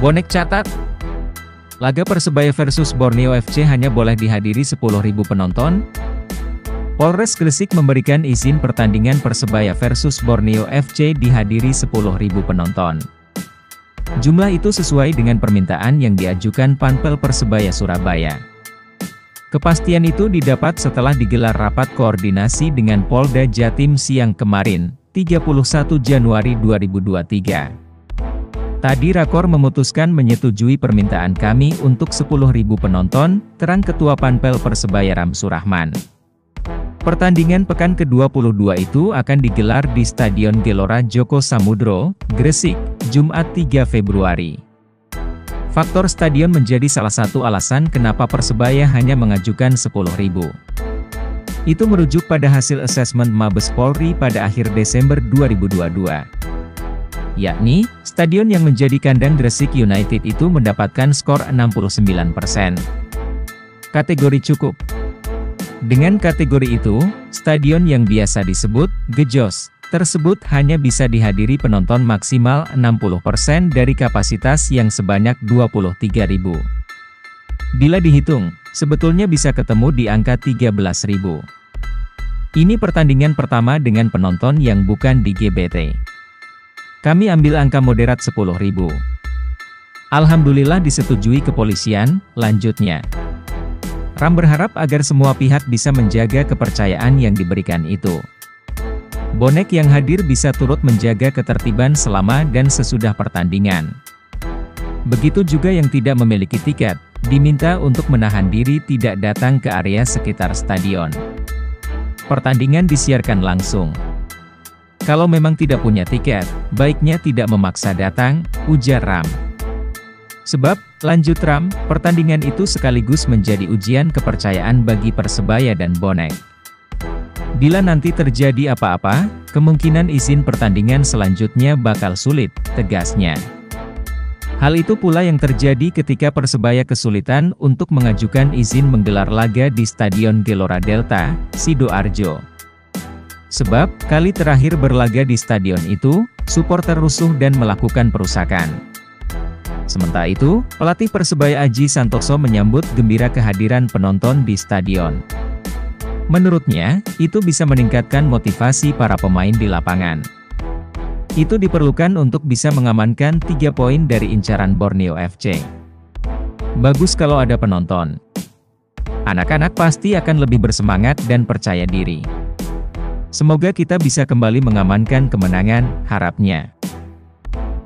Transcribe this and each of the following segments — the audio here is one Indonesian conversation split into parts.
Bonek catat, laga Persebaya versus Borneo FC hanya boleh dihadiri 10.000 penonton. Polres Gresik memberikan izin pertandingan Persebaya versus Borneo FC dihadiri 10.000 penonton. Jumlah itu sesuai dengan permintaan yang diajukan Panpel Persebaya Surabaya. Kepastian itu didapat setelah digelar rapat koordinasi dengan Polda Jatim siang kemarin, 31 Januari 2023. Tadi Rakor memutuskan menyetujui permintaan kami untuk 10.000 penonton, terang Ketua Panpel Persebaya Ramsurahman. Pertandingan pekan ke-22 itu akan digelar di Stadion Gelora Joko Samudro, Gresik, Jumat 3 Februari. Faktor stadion menjadi salah satu alasan kenapa Persebaya hanya mengajukan 10.000. Itu merujuk pada hasil asesmen Mabes Polri pada akhir Desember 2022. Yakni, stadion yang menjadi kandang Gresik United itu mendapatkan skor 69%. Kategori cukup. Dengan kategori itu, stadion yang biasa disebut gejos tersebut hanya bisa dihadiri penonton maksimal 60% dari kapasitas yang sebanyak 23.000. Bila dihitung, sebetulnya bisa ketemu di angka 13.000. Ini pertandingan pertama dengan penonton yang bukan di GBT. Kami ambil angka moderat 10.000. Alhamdulillah disetujui kepolisian, lanjutnya. Ram berharap agar semua pihak bisa menjaga kepercayaan yang diberikan itu. Bonek yang hadir bisa turut menjaga ketertiban selama dan sesudah pertandingan. Begitu juga yang tidak memiliki tiket, diminta untuk menahan diri tidak datang ke area sekitar stadion. Pertandingan disiarkan langsung. Kalau memang tidak punya tiket, baiknya tidak memaksa datang, ujar Ram. Sebab, lanjut Ram, pertandingan itu sekaligus menjadi ujian kepercayaan bagi Persebaya dan Bonek. Bila nanti terjadi apa-apa, kemungkinan izin pertandingan selanjutnya bakal sulit, tegasnya. Hal itu pula yang terjadi ketika Persebaya kesulitan untuk mengajukan izin menggelar laga di Stadion Gelora Delta, Sidoarjo. Sebab, kali terakhir berlaga di stadion itu, supporter rusuh dan melakukan perusakan. Sementara itu, pelatih Persebaya Aji Santoso menyambut gembira kehadiran penonton di stadion. Menurutnya, itu bisa meningkatkan motivasi para pemain di lapangan. Itu diperlukan untuk bisa mengamankan 3 poin dari incaran Borneo FC. Bagus kalau ada penonton. Anak-anak pasti akan lebih bersemangat dan percaya diri. Semoga kita bisa kembali mengamankan kemenangan, harapnya.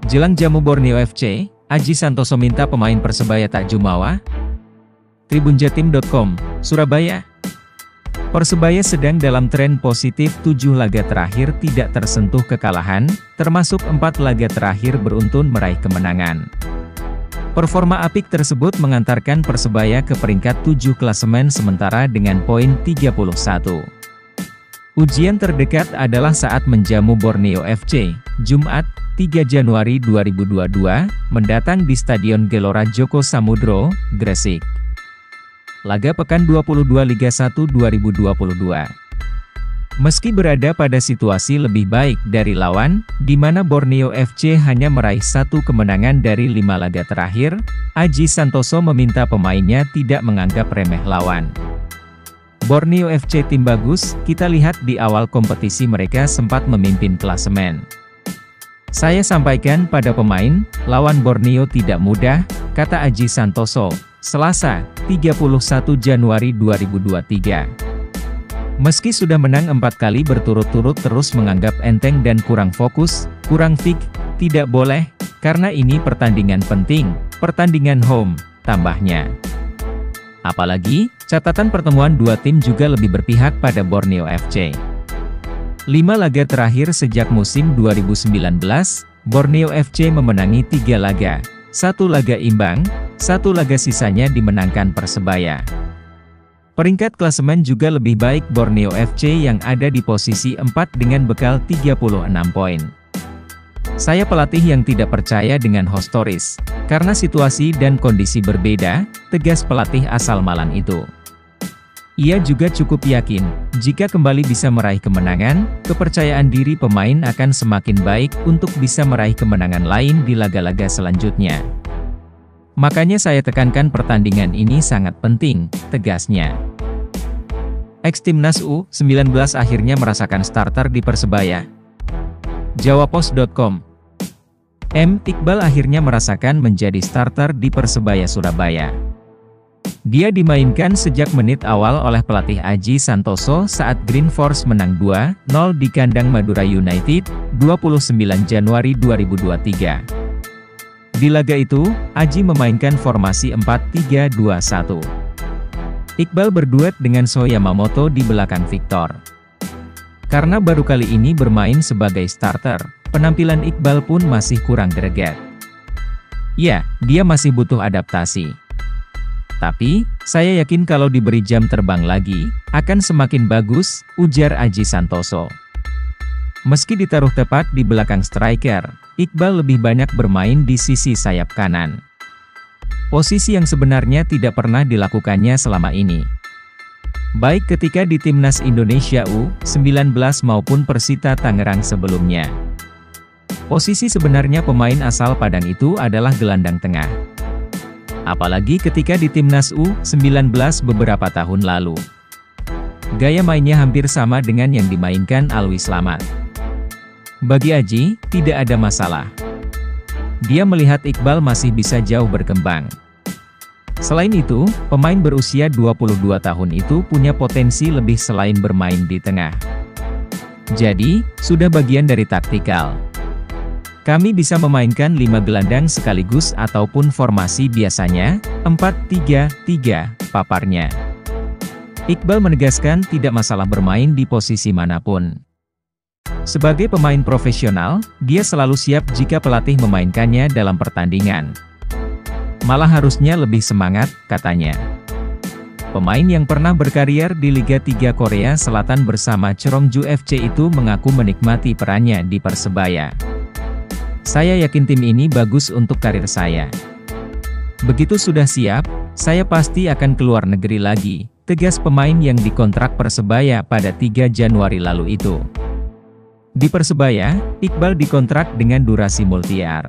Jelang jamu Borneo FC, Aji Santoso minta pemain Persebaya tak jumawa. Tribunjatim.com, Surabaya. Persebaya sedang dalam tren positif 7 laga terakhir tidak tersentuh kekalahan, termasuk 4 laga terakhir beruntun meraih kemenangan. Performa apik tersebut mengantarkan Persebaya ke peringkat 7 klasemen sementara dengan poin 31. Ujian terdekat adalah saat menjamu Borneo FC, Jumat, 3 Januari 2022, mendatang di Stadion Gelora Joko Samudro, Gresik. Laga pekan 22 Liga 1 2022. Meski berada pada situasi lebih baik dari lawan, di mana Borneo FC hanya meraih 1 kemenangan dari 5 laga terakhir, Aji Santoso meminta pemainnya tidak menganggap remeh lawan. Borneo FC tim bagus, kita lihat di awal kompetisi mereka sempat memimpin klasemen. Saya sampaikan pada pemain, lawan Borneo tidak mudah, kata Aji Santoso, Selasa, 31 Januari 2023. Meski sudah menang 4 kali berturut-turut terus menganggap enteng dan kurang fokus, kurang fit, tidak boleh, karena ini pertandingan penting, pertandingan home, tambahnya. Apalagi, catatan pertemuan dua tim juga lebih berpihak pada Borneo FC. 5 laga terakhir sejak musim 2019, Borneo FC memenangi 3 laga, 1 laga imbang, 1 laga sisanya dimenangkan Persebaya. Peringkat klasemen juga lebih baik Borneo FC yang ada di posisi 4 dengan bekal 36 poin. Saya pelatih yang tidak percaya dengan historis, karena situasi dan kondisi berbeda, tegas pelatih asal Malang itu. Ia juga cukup yakin, jika kembali bisa meraih kemenangan, kepercayaan diri pemain akan semakin baik untuk bisa meraih kemenangan lain di laga-laga selanjutnya. Makanya saya tekankan pertandingan ini sangat penting, tegasnya. Ex-Timnas U19 akhirnya merasakan starter di Persebaya. Jawapos.com. Iqbal akhirnya merasakan menjadi starter di Persebaya Surabaya. Dia dimainkan sejak menit awal oleh pelatih Aji Santoso saat Green Force menang 2-0 di kandang Madura United, 29 Januari 2023. Di laga itu, Aji memainkan formasi 4-3-2-1. Iqbal berduet dengan So Yamamoto di belakang Victor. Karena baru kali ini bermain sebagai starter, penampilan Iqbal pun masih kurang greget. Ya, dia masih butuh adaptasi. Tapi, saya yakin kalau diberi jam terbang lagi, akan semakin bagus, ujar Aji Santoso. Meski ditaruh tepat di belakang striker, Iqbal lebih banyak bermain di sisi sayap kanan. Posisi yang sebenarnya tidak pernah dilakukannya selama ini. Baik ketika di Timnas Indonesia U19 maupun Persita Tangerang sebelumnya. Posisi sebenarnya pemain asal Padang itu adalah gelandang tengah. Apalagi ketika di Timnas U19 beberapa tahun lalu. Gaya mainnya hampir sama dengan yang dimainkan Alwi Slamet. Bagi Aji, tidak ada masalah. Dia melihat Iqbal masih bisa jauh berkembang. Selain itu, pemain berusia 22 tahun itu punya potensi lebih selain bermain di tengah. Jadi, sudah bagian dari taktikal. Kami bisa memainkan 5 gelandang sekaligus ataupun formasi biasanya, 4-3-3, paparnya. Iqbal menegaskan tidak masalah bermain di posisi manapun. Sebagai pemain profesional, dia selalu siap jika pelatih memainkannya dalam pertandingan. Malah harusnya lebih semangat, katanya. Pemain yang pernah berkarier di Liga 3 Korea Selatan bersama Cheongju FC itu mengaku menikmati perannya di Persebaya. Saya yakin tim ini bagus untuk karir saya. Begitu sudah siap, saya pasti akan keluar negeri lagi, tegas pemain yang dikontrak Persebaya pada 3 Januari lalu itu. Di Persebaya, Iqbal dikontrak dengan durasi multi-year.